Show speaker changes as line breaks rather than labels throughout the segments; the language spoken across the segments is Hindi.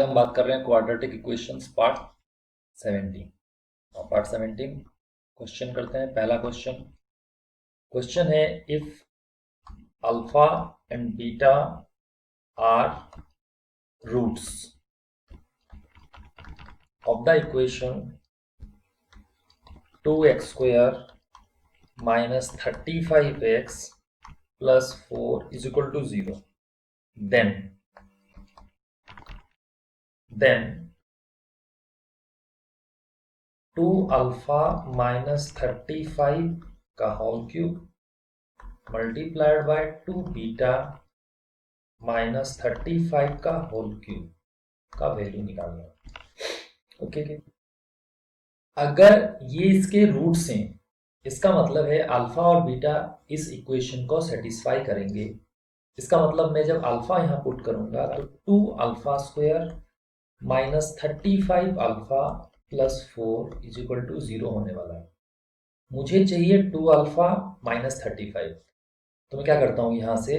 हम बात कर रहे हैं क्वाड्रेटिक इक्वेशंस पार्ट 17। और पार्ट 17 क्वेश्चन करते हैं। पहला क्वेश्चन है if alpha and beta are roots of the equation 2x square minus 35x plus 4 is equal to 0, then 2 alpha minus 35 का whole cube multiplied by 2 beta minus 35 का होल क्यूब का वैल्यू निकालना। ओके, अगर ये इसके रूट्स हैं, इसका मतलब है अल्फा और बीटा इस इक्वेशन को सेटिस्फाई करेंगे। इसका मतलब मैं जब अल्फा यहाँ पुट करूंगा तो 2 alpha square minus 35 alpha plus 4 is equal to 0 होने वाला है। मुझे चाहिए 2 अल्फा माइनस 35, तो मैं क्या करता हूँ, यहाँ से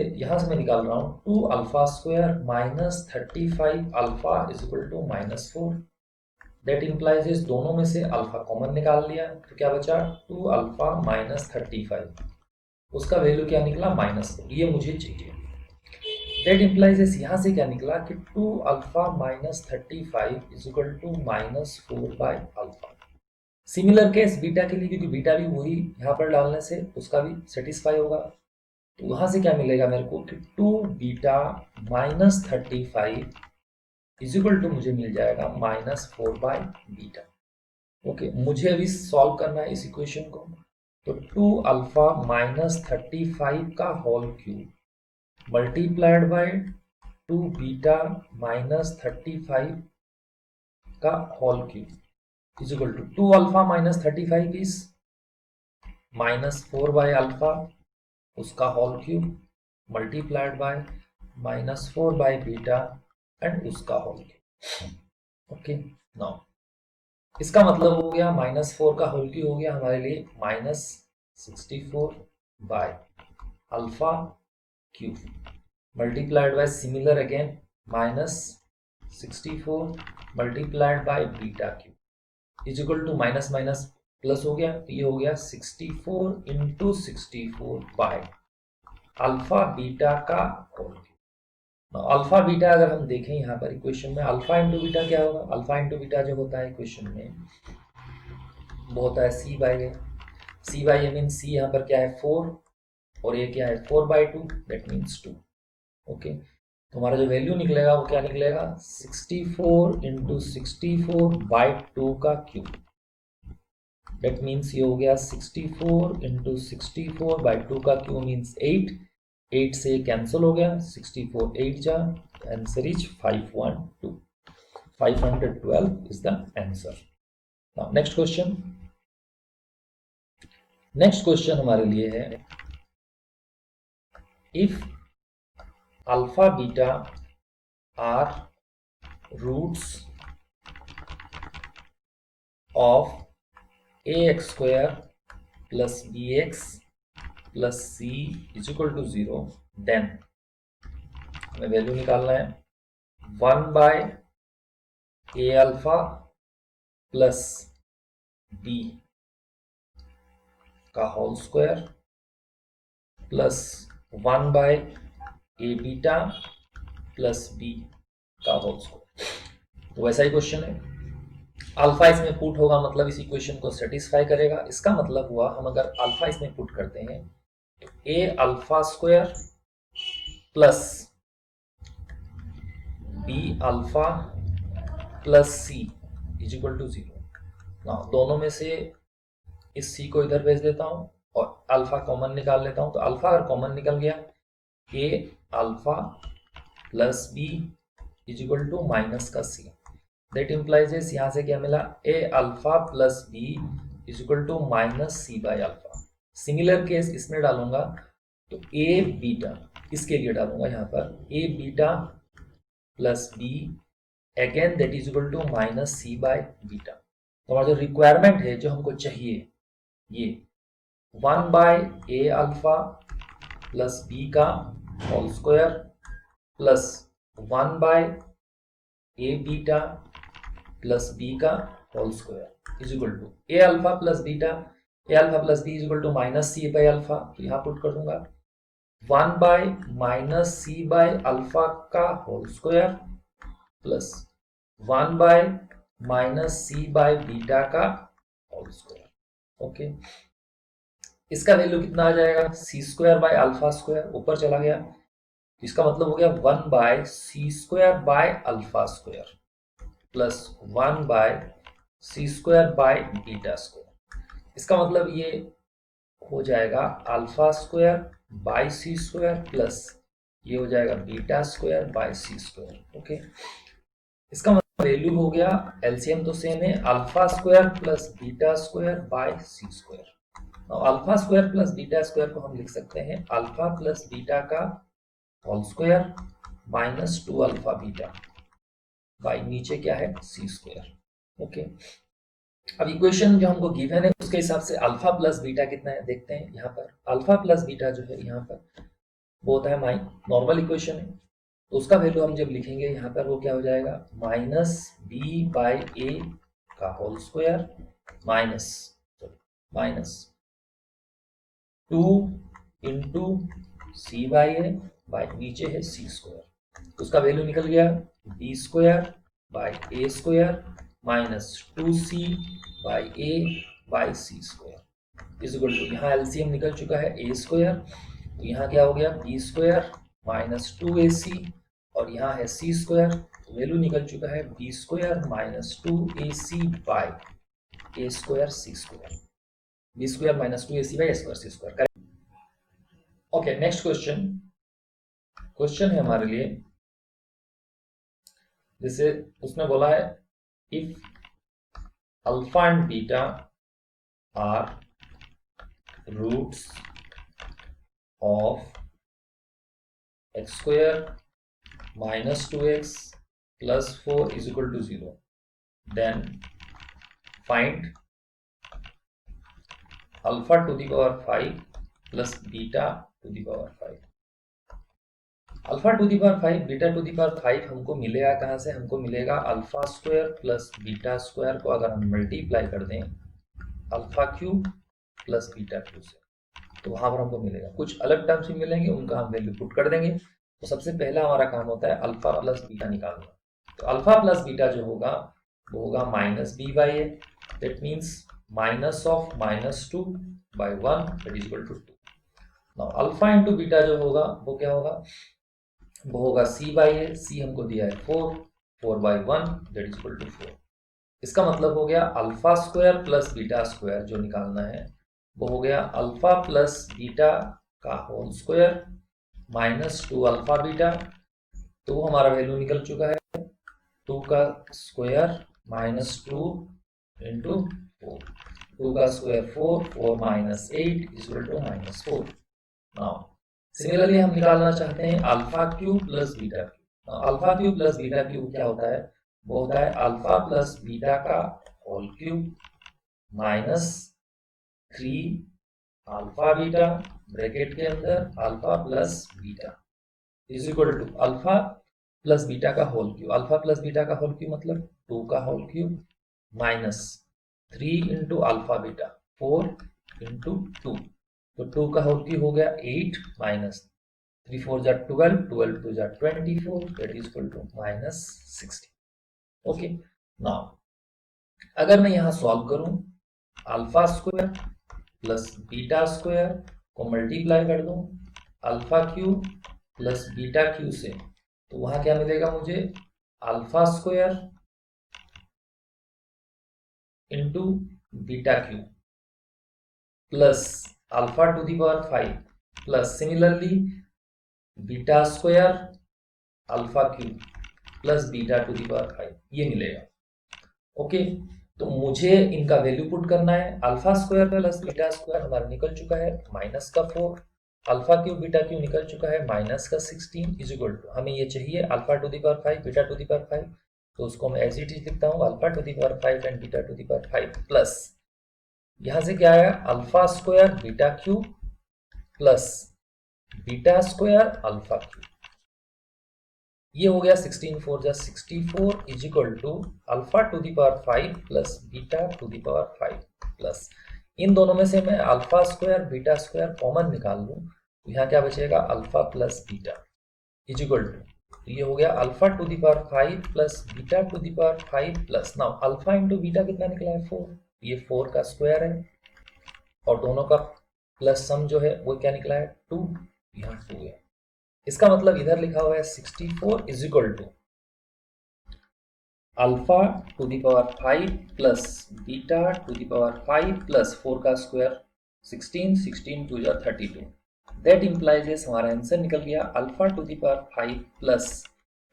मैं निकाल रहा हूँ 2 alpha square minus 35 alpha is equal to minus 4। That implies इस दोनों में से अल्फा कॉमन निकाल लिया तो क्या बचा 2 अल्फा माइनस 35, उसका वैल्यू क्या निकला -4, ये मुझे चाहिए। दैट इंप्लाइज इस यहाँ से क्या निकला कि 2 alpha minus 35 is equal to -4 by alpha. Similar case beta के लिए, क्योंकि बीटा भी वही यहाँ पर डालने से उसका भी सेटिस्फाई होगा। तो वहां से क्या मिलेगा मेरे को कि 2 beta minus 35 is equal to मुझे मिल जाएगा -4 बाय बीटा। ओके, मुझे अभी सॉल्व करना है इस इक्वेशन को। तो 2 अल्फा माइनस 35 का whole cube multiplied by 2 beta minus 35 का whole cube is equal to 2 alpha minus 35 is -4 by alpha, उसका whole cube multiplied by -4 by beta and उसका होल क्यूब। ओके, नाउ इसका मतलब हो गया -4 का होल क्यूब हो गया हमारे लिए -64 by alpha cube multiplied by similar again -64 multiplied by beta cube is equal to minus minus plus हो गया, तो ये हो गया 64 इंटू 64 बाय अल्फा बीटा का होल क्यूब। अल्फा बीटा अगर हम देखें यहाँ पर इक्वेशन में, अल्फा इंटू बीटा क्या होगा, अल्फा इंटू बीटा जो होता है इक्वेशन में वो होता है सी बाई ए मीन सी यहाँ पर क्या है 4 और ये क्या है 4/2, दैट मीन्स 2। ओके, तो हमारा जो वैल्यू निकलेगा वो क्या निकलेगा 64 इंटू 64/2 का क्यूब। दैट मीन्स ये हो गया 64 इंटू 64/2 का क्यूब मीन्स 8 से कैंसिल हो गया, 64 8 जा, answer is 512 is the answer. Now next question हमारे लिए है if alpha beta are roots of ax square plus bx plus c is equal to 0, then हमें वैल्यू निकालना है 1 by A alpha plus b का whole square plus 1 by A beta plus b का होल स्क्वायर। तो वैसा ही क्वेश्चन है, अल्फा इसमें पुट होगा मतलब इस इक्वेशन को सेटिस्फाई करेगा। इसका मतलब हुआ हम अगर अल्फा इसमें पुट करते हैं तो A alpha square plus B alpha plus C is equal to 0। दोनों में से इस सी को इधर भेज देता हूं और अल्फा कॉमन निकाल लेता हूं। तो अल्फा अगर कॉमन निकल गया A alpha plus B is equal to minus का सी, दैट इंप्लाइज यहां से क्या मिला A alpha plus B is equal to minus C by alpha. Similar case इसमें डालूंगा तो ए बीटा, इसके लिए डालूंगा यहाँ पर A beta plus B again that is equal to minus C by beta. तो हमारा जो रिक्वायरमेंट है जो हमको चाहिए ये 1 by A alpha plus B का whole square plus 1 by A beta plus B का whole square is equal to A alpha plus beta, A alpha plus B is equal to minus C by alpha, तो यहाँ पुट कर दूंगा 1 by minus C by alpha का whole square plus 1 by minus C by beta का होल स्क्वायर। ओके, इसका वैल्यू कितना आ जाएगा, सी स्क्वायर बाय अल्फा स्क्वायर, ऊपर चला गया, इसका मतलब हो गया 1 by C square by alpha square plus 1 by C square by beta square. इसका मतलब ये हो जाएगा alpha square by C square plus ये हो जाएगा beta square by C square. Okay, इसका मतलब वैल्यू हो गया, एलसीएम तो सेम है, alpha square plus beta square by C square. Alpha square plus beta square को हम लिख सकते हैं अल्फा प्लस बीटा का whole square minus 2 alpha beta by नीचे क्या है सी स्क्वायर। ओके, अब इक्वेशन जो हमको गिवन है उसके हिसाब से अल्फा प्लस बीटा कितना है देखते हैं। यहाँ पर अल्फा प्लस बीटा जो है यहाँ पर वो होता है नॉर्मल इक्वेशन है, तो उसका वैल्यू हम जब लिखेंगे यहाँ पर वो क्या हो जाएगा माइनस बी बाई ए का whole square minus 2 into C by A by नीचे है सी स्क्वायर, उसका वैल्यू निकल गया B square by A square minus 2c by A by C square is equal to, यहाँ एलसीएम निकल चुका है ए स्क्वायर, तो यहाँ क्या हो गया बी स्क्वायर माइनस 2ac और यहाँ है सी स्क्वायर, तो वैल्यू निकल चुका है B square minus 2ac by A square C square, B square minus 2ac by A square C square. Okay, next question है हमारे लिए, जैसे उसने बोला है if alpha and beta are roots of X square minus 2x plus 4 is equal to 0, then find alpha to the power 5 plus beta to the power 5। Alpha to the power 5 beta to the power 5 हमको मिलेगा कहाँ से, हमको मिलेगा alpha square plus beta square को अगर हम मल्टीप्लाई कर दें alpha cube plus beta cube से, तो वहां पर हमको मिलेगा कुछ अलग टर्म्स भी मिलेंगे, उनका हम वैल्यू पुट कर देंगे। तो सबसे पहला हमारा काम होता है अल्फा प्लस बीटा निकालना, तो अल्फा प्लस बीटा जो होगा वो होगा minus B by A, that means minus of minus 2 by 1 that is equal to 2। Now alpha into beta जो होगा वो क्या होगा, वो होगा सी बाई ए, सी हमको दिया है 4 by 1 that is equal to 4। इसका मतलब हो गया alpha square plus beta square जो निकालना है वो हो गया अल्फा प्लस बीटा का whole square minus 2 alpha beta, तो हमारा वैल्यू निकल चुका है 2 का स्क्वायर माइनस 2 इंटू 4, 2 का square 4 minus 8 is equal to minus 4। Now similarly हम निकालना चाहते हैं alpha cube plus beta cube. Alpha cube plus beta cube क्या होता है, वो होता है अल्फा प्लस बीटा का whole cube minus 3 alpha beta bracket के अंदर alpha plus beta is equal to alpha plus beta का whole cube, alpha plus beta का होल क्यूब मतलब 2 का whole cube minus 3 into alpha beta 4 into 2, तो 2 का होल क्यूब हो गया 8 माइनस 3 4 जा 12, 12 2 जा 24 that is equal to minus 60। Okay, now अगर मैं यहाँ सॉल्व करूं alpha square plus beta square को मल्टीप्लाई कर दूं alpha cube plus beta cube से, तो वहां क्या मिलेगा मुझे alpha square into beta cube plus alpha to the power 5 plus similarly beta square alpha cube plus beta to the power 5 ये मिलेगा। ओके, तो मुझे इनका वैल्यू पुट करना है, alpha square plus beta square हमारा निकल चुका है माइनस का 4, अल्फा क्यूब बीटा क्यूब निकल चुका है माइनस का 16 इज इक्वल टू, हमें ये चाहिए alpha to the power 5 beta to the power 5, तो उसको मैं एज इट इज लिखता हूँ alpha to the power 5 and beta to the power 5 plus यहां से क्या आया alpha square beta cube plus beta square alpha cube ये हो गया 16 4 जा 64 is equal to alpha to the power 5 plus beta to the power 5 plus, इन दोनों में से मैं alpha square beta square common निकाल लूं तो यहाँ क्या बचेगा, alpha plus beta is equal to, तो ये हो गया alpha to the power 5 plus beta to the power 5 प्लस, नाउ अल्फा इंटू बीटा कितना निकला है 4, ये 4 का स्क्वायर है और दोनों का प्लस सम जो है वो क्या निकला है 2, यहाँ 2 है। इसका मतलब इधर लिखा हुआ है 64 is equal to alpha to the power 5 plus beta to the power 5 plus 4 का स्क्वायर 16, 16 2 जा 32, दैट इंप्लाइज हमारा आंसर निकल गया alpha to the power 5 plus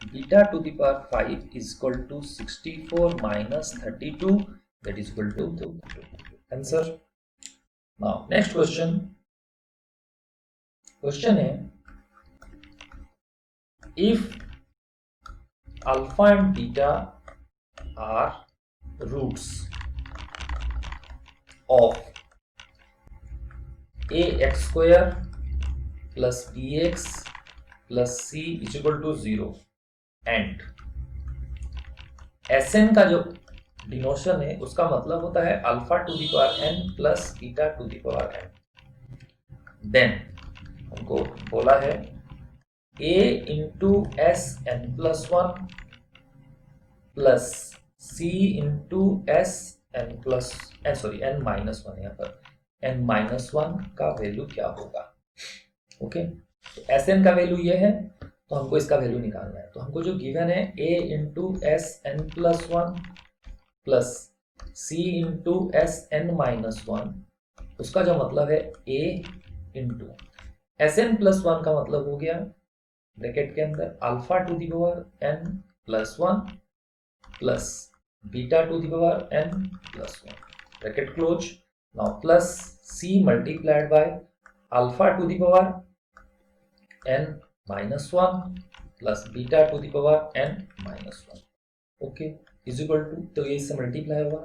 beta to the power 5 is equal to 64 minus 32, that is equal to answer. Now next question है, if alpha and beta are roots of ax square plus bx plus c is equal to 0 and Sn का जो डिनोशन है उसका मतलब होता है alpha to the power n plus beta to the power n, then हमको बोला है a into S N plus 1 plus c into S N plus N minus 1, यहाँ पर n माइनस 1 का वैल्यू क्या होगा। ओके, तो एस एन का वैल्यू ये है तो हमको इसका वैल्यू निकालना है, तो हमको जो गिवन है a into S N plus 1 plus c into S N minus 1, उसका जो मतलब है a into S N plus 1 का मतलब हो गया ब्रैकेट के अंदर alpha to the power n plus 1 plus beta to the power n plus 1, bracket close, now plus c multiplied by alpha to the power n minus 1 plus beta to the power n minus 1, okay, is equal to, तो ये इससे मल्टीप्लाई होगा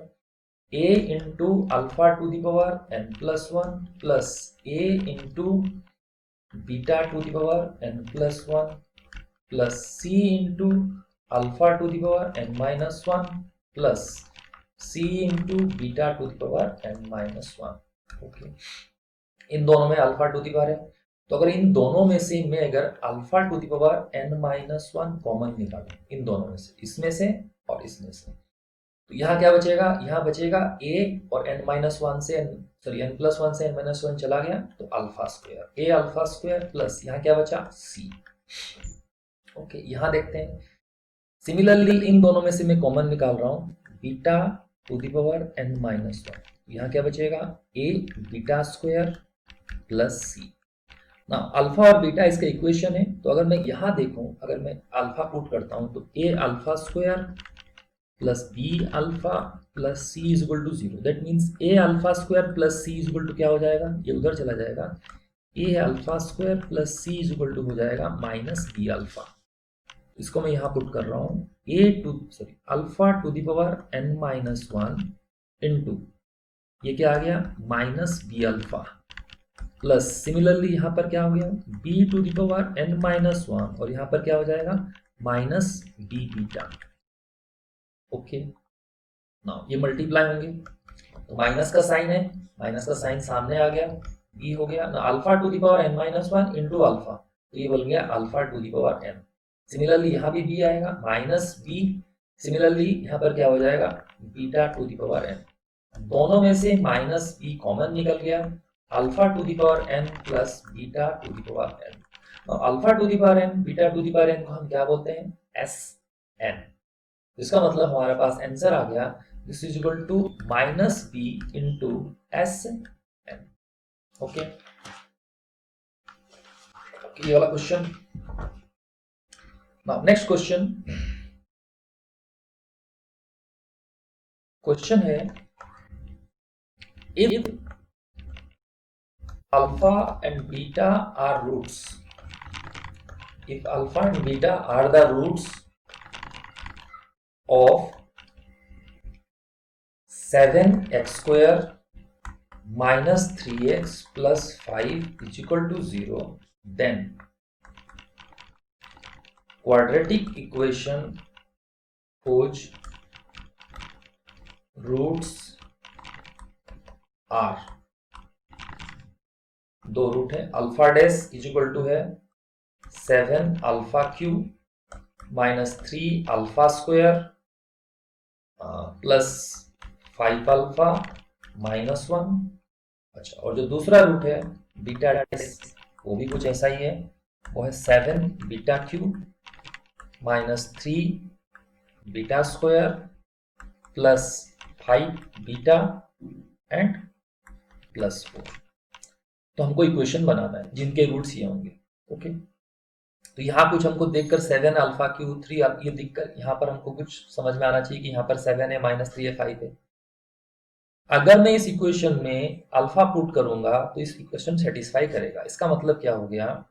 a into alpha to the power n plus 1 plus a into beta to the power n plus 1 plus c into alpha to the power n minus 1 plus c into beta to the power n minus 1, okay, इन दोनों में अल्फा टू दी पावर है, तो अगर इन दोनों में से मैं अगर alpha to the power n minus 1 common निकालूं, इन दोनों में से, इसमें से और इसमें से, तो यहाँ क्या बचेगा, यहाँ बचेगा a और n माइनस 1 से n प्लस 1 से n माइनस 1 चला गया तो alpha square, a alpha square plus यहाँ क्या बचा c, ओके, यहाँ देखते हैं सिमिलरली इन दोनों में से मैं कॉमन निकाल रहा हूँ beta to the power n minus 1, यहाँ क्या बचेगा a beta square plus c, ना अल्फा और बीटा इसका इक्वेशन है, तो अगर मैं यहाँ देखूं, अगर मैं अल्फा पुट करता हूँ तो a alpha square plus B alpha plus C is equal to 0, that means A alpha square plus C is equal to क्या हो जाएगा, ये उधर चला जाएगा, A alpha square plus C is equal to हो जाएगा माइनस बी अल्फा, इसको मैं यहाँ पुट कर रहा हूँ alpha to the power n minus 1 into ये क्या आ गया minus B alpha plus similarly यहाँ पर क्या हो गया b to the power n minus 1 और यहाँ पर क्या हो जाएगा minus B beta, okay, now ये मल्टीप्लाई होंगे तो माइनस का साइन है, माइनस का साइन सामने आ गया, b हो गया ना alpha to the power n minus 1 into alpha, तो ये बन गया alpha to the power n, similarly यहाँ भी b आएगा माइनस b, सिमिलरली यहाँ पर क्या हो जाएगा beta to the power n, दोनों में से माइनस b कॉमन निकल गया, alpha to the power n plus beta to the power n, alpha to the power n beta to the power n को हम क्या बोलते हैं Sn, इसका मतलब हमारे पास आंसर आ गया this is equal to minus b into S n, okay, ये वाला क्वेश्चन। नाउ नेक्स्ट क्वेश्चन है if alpha and beta are roots, if alpha and beta are the roots of 7x square minus 3x plus 5 is equal to 0, then quadratic equation whose roots are, दो रूट है, alpha dash is equal to है 7 alpha cube minus 3 alpha square plus 5 alpha minus 1। अच्छा, और जो दूसरा रूट है बीटा डैश, वो भी कुछ ऐसा ही है, वो है 7 beta cube minus 3 beta square plus 5 beta and plus 4। तो हमको इक्वेशन बनाना है जिनके रूट्स ये होंगे। ओके, तो यहाँ कुछ हमको देखकर 7 अल्फा क्यूब 3 ये दिखकर यहाँ पर हमको कुछ समझ में आना चाहिए कि यहाँ पर 7 है माइनस 3 है 5 है। अगर मैं इस इक्वेशन में अल्फा पुट करूंगा तो इस इक्वेशन सेटिस्फाई करेगा। इसका मतलब क्या हो गया,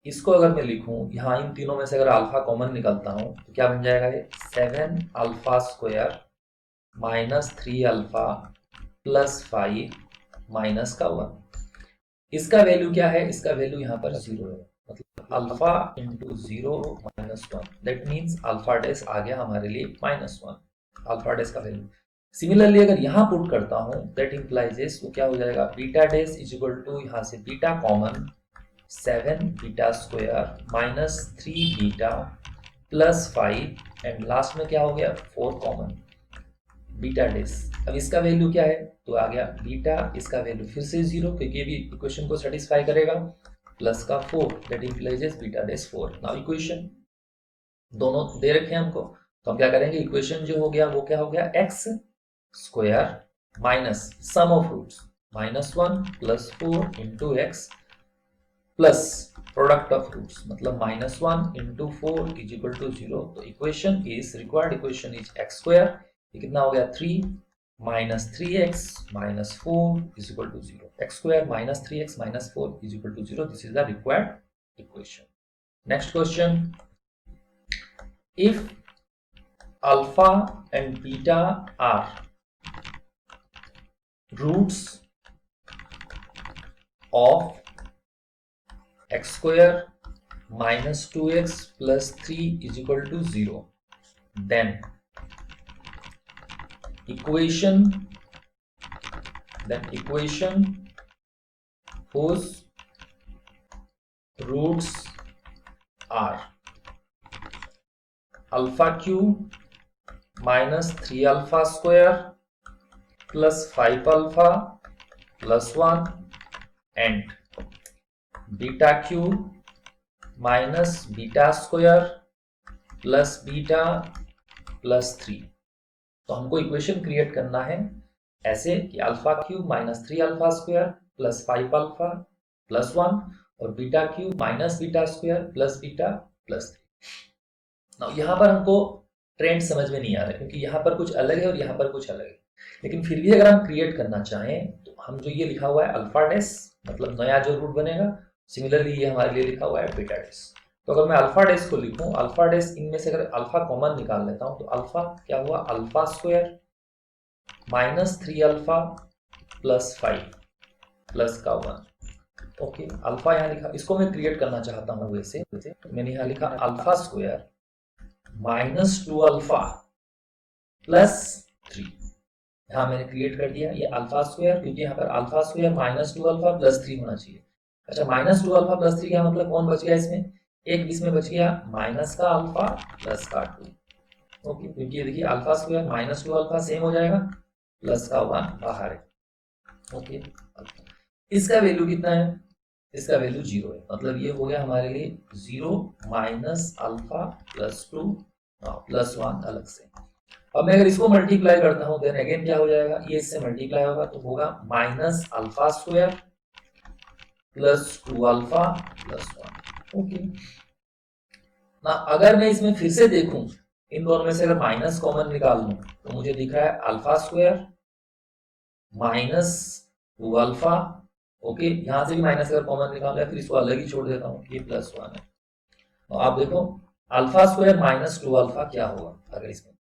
इसको अगर मैं लिखूं यहाँ इन तीनों में से अगर अल्फा कॉमन निकालता हूं तो क्या बन जाएगा, ये 7 alpha square minus 3 alpha plus 5 minus का 1। इसका वैल्यू क्या है, इसका वैल्यू यहाँ पर 0 है, मतलब alpha into 0 minus 1, that means alpha dash आ गया हमारे लिए माइनस 1 अल्फा डैश का वैल्यू। सिमिलरली अगर यहाँ पुट करता हूँ दैट इंप्लाइज वो क्या हो जाएगा, beta dash is equal to यहाँ से beta common 7 beta square minus 3 beta plus 5 and last में क्या हो गया 4 कॉमन बीटा डैश। अब इसका वैल्यू क्या है, तो आ गया बीटा, इसका वैल्यू फिर से 0 क्योंकि ये भी इक्वेशन को सेटिस्फाई करेगा, प्लस का 4 that implies beta dash 4। Now equation दोनों दे रखे हैं हमको, तो हम क्या करेंगे, इक्वेशन जो हो गया वो क्या हो गया, x square minus sum of roots minus 1 plus 4 into x plus product of roots मतलब minus 1 into 4 is equal to 0। तो equation is required equation is x square, ये कितना हो गया 3 minus 3x minus 4 is equal to 0। X square minus 3x minus 4 is equal to 0, this is the required equation. Next question, if alpha and beta are roots of x square minus 2x plus 3 is equal to 0, then equation whose roots are alpha cube minus 3 alpha square plus 5 alpha plus 1 and beta cube minus beta square plus beta plus 3। तो हमको इक्वेशन क्रिएट करना है ऐसे कि alpha cube minus 3 alpha square plus 5 alpha plus 1 और beta cube minus beta square plus beta plus 3। यहाँ पर हमको ट्रेंड समझ में नहीं आ रहा क्योंकि यहाँ पर कुछ अलग है और यहाँ पर कुछ अलग है, लेकिन फिर भी अगर हम क्रिएट करना चाहें तो हम जो ये लिखा हुआ है अल्फा डैश मतलब नया जो रूट बनेगा, सिमिलरली ये हमारे लिए लिखा हुआ है बीटा डैश। तो अगर मैं अल्फा डैश को लिखूं, अल्फा डैश इनमें से अगर अल्फा कॉमन निकाल लेता हूं तो अल्फा क्या हुआ, alpha square minus 3 alpha plus 5 plus का 1। ओके, अल्फा यहाँ लिखा, इसको मैं क्रिएट करना चाहता हूँ वैसे तो मैंने यहाँ लिखा alpha square minus 2 alpha plus 3, यहाँ मैंने क्रिएट कर दिया ये अल्फा स्क्वायर, क्योंकि यहाँ पर alpha square minus 2 alpha plus 3 होना चाहिए। अच्छा, माइनस 2 अल्फा प्लस 3 क्या मतलब, कौन बच गया इसमें, एक इसमें बच गया माइनस का अल्फा प्लस का 2। ओके, क्योंकि ये देखिए alpha square minus 2 alpha same हो जाएगा प्लस का 1 बाहर है। ओके, इसका वैल्यू कितना है, इसका वैल्यू 0 है, मतलब ये हो गया हमारे लिए 0 माइनस अल्फा प्लस 2 प्लस 1 अलग से। अब मैं अगर इसको मल्टीप्लाई करता हूं देन अगेन क्या हो जाएगा, ये इससे मल्टीप्लाई होगा तो होगा minus alpha square plus 2 alpha plus 1। Okay ना, अगर मैं इसमें फिर से देखूं इन दोनों में से अगर माइनस कॉमन निकाल लूं तो मुझे दिख रहा है alpha square minus 2 alpha. Okay, यहां से भी माइनस अगर कॉमन निकाल लिया फिर इसको अलग ही छोड़ देता हूं, ये प्लस 1 है। तो आप देखो अल्फा स्क्वायर माइनस 2 अल्फा क्या होगा, अगर इसमें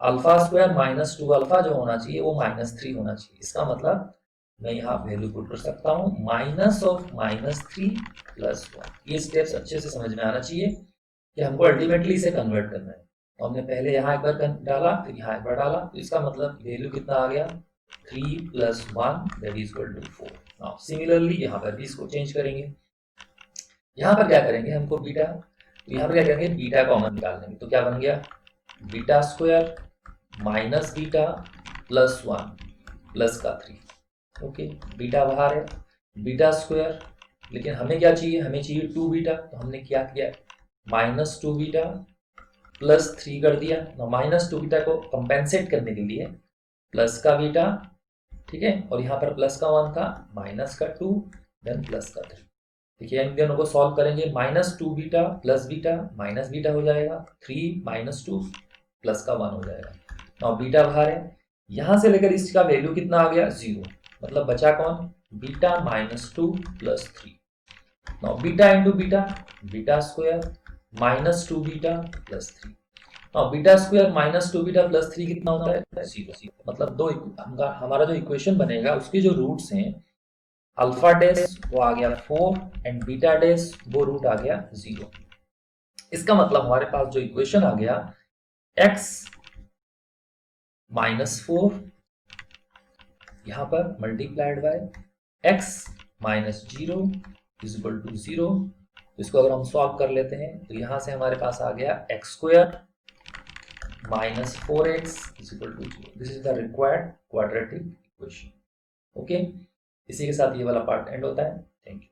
अल्फा स्क्वायर माइनस 2 अल्फा जो होना चाहिए वो माइनस 3 होना चाहिए। इसका मतलब मैं यहाँ वैल्यू पुट कर सकता हूँ माइनस ऑफ माइनस 3 प्लस 1। ये स्टेप्स अच्छे से समझ में आना चाहिए। कि हमको अल्टीमेटली इसे कन्वर्ट करना है। तो हमने पहले यहाँ एक बार डाला, फिर यहाँ एक बार डाला, तो इसका मतलब वैल्यू कितना आ गया 3 + 1 that is equal to 4। Now similarly यहाँ पर भी इसको चेंज करेंगे। यहाँ पर क्या करेंगे, हमको बीटा, तो यहाँ पर क्या करेंगे बीटा कॉमन निकाल लेंगे। तो क्या बन गया beta square minus beta plus 1 plus का 3। ओके, बीटा बाहर है, बीटा स्क्वायर, लेकिन हमें क्या चाहिए, हमें चाहिए 2 बीटा। तो हमने क्या किया -2 बीटा प्लस 3 कर दिया। -2 बीटा को कंपेंसेट करने के लिए प्लस का बीटा, ठीक है, और यहाँ पर प्लस का 1 था, माइनस का 2 देन प्लस का 3। देखिए इन दोनों को सॉल्व करेंगे, -2 beta plus beta minus beta हो जाएगा, 3 - 2 प्लस का 1 हो जाएगा। नाउ बीटा बाहर है, यहाँ से लेकर इसका वैल्यू कितना आ गया 0, मतलब बचा कौन beta -2 plus 3। Now beta into beta, beta square -2 beta plus 3। Now beta square -2 beta plus 3 कितना होता है 0। मतलब दो हमारा जो इक्वेशन बनेगा उसके जो रूट्स हैं अल्फा डैश वो आ गया 4 एंड बीटा डैश वो रूट आ गया 0। इसका मतलब हमारे पास जो इक्वेशन आ गया x -4 यहां पर multiplied by x -0 is equal to 0। इसको अगर हम सॉल्व कर लेते हैं तो यहां से हमारे पास आ गया x² -4x is equal to 0। This is the required quadratic equation. Okay, इसी के साथ ये वाला पार्ट एंड होता है। Thank you.